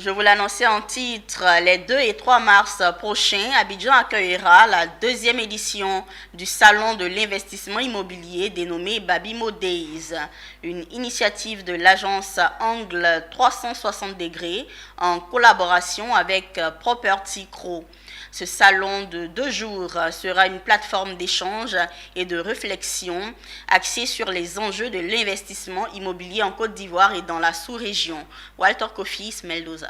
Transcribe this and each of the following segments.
Je vous l'annonçais en titre, les 2 et 3 mars prochains, Abidjan accueillera la deuxième édition du Salon de l'investissement immobilier dénommé Babimo Days, une initiative de l'agence Angle 360 degrés en collaboration avec Property Crow. Ce salon de 2 jours sera une plateforme d'échange et de réflexion axée sur les enjeux de l'investissement immobilier en Côte d'Ivoire et dans la sous-région. Walter Kofi, Ismaël Doza.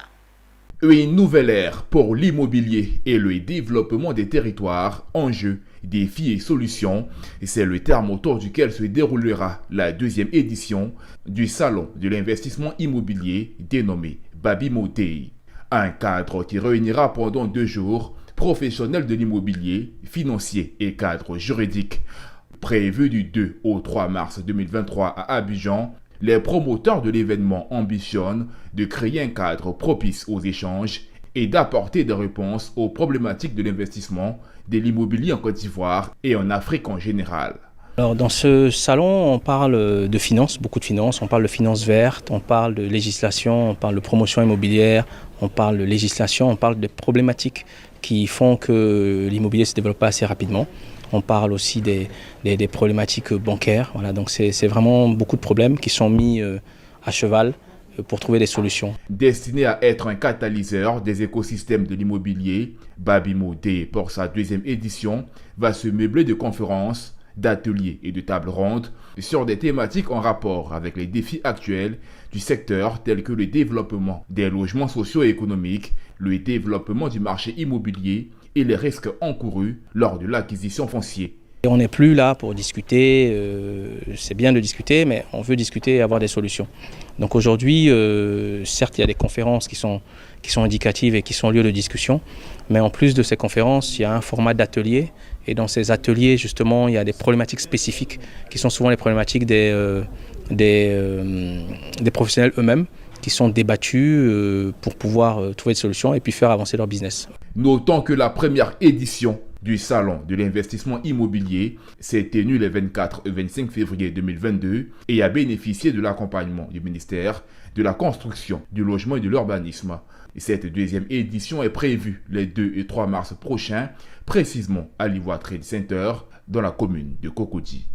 Une nouvelle ère pour l'immobilier et le développement des territoires, enjeux, défis et solutions. C'est le terme autour duquel se déroulera la deuxième édition du Salon de l'investissement immobilier dénommé Babimo Day. Un cadre qui réunira pendant 2 jours professionnels de l'immobilier, financiers et cadres juridiques. Prévu du 2 au 3 mars 2023 à Abidjan, les promoteurs de l'événement ambitionnent de créer un cadre propice aux échanges et d'apporter des réponses aux problématiques de l'investissement de l'immobilier en Côte d'Ivoire et en Afrique en général. Alors dans ce salon, on parle de finances, beaucoup de finances. On parle de finances vertes, on parle de législation, on parle de promotion immobilière, on parle de législation, on parle de problématiques qui font que l'immobilier se développe pas assez rapidement. On parle aussi des problématiques bancaires. Voilà, donc c'est vraiment beaucoup de problèmes qui sont mis à cheval pour trouver des solutions. Destiné à être un catalyseur des écosystèmes de l'immobilier, Babimo Day, pour sa deuxième édition, va se meubler de conférences, d'ateliers et de tables rondes sur des thématiques en rapport avec les défis actuels du secteur tels que le développement des logements sociaux et économiques, le développement du marché immobilier et les risques encourus lors de l'acquisition foncière. Et on n'est plus là pour discuter, c'est bien de discuter, mais on veut discuter et avoir des solutions. Donc aujourd'hui, certes, il y a des conférences qui sont indicatives et qui sont lieu de discussion, mais en plus de ces conférences, il y a un format d'atelier. Et dans ces ateliers, justement, il y a des problématiques spécifiques qui sont souvent les problématiques des professionnels eux-mêmes, qui sont débattus pour pouvoir trouver des solutions et puis faire avancer leur business. Notons que la première édition du Salon de l'investissement immobilier s'est tenue les 24 et 25 février 2022 et a bénéficié de l'accompagnement du ministère de la Construction, du Logement et de l'Urbanisme. Cette deuxième édition est prévue les 2 et 3 mars prochains, précisément à l'Ivoire Trade Center, dans la commune de Cocody.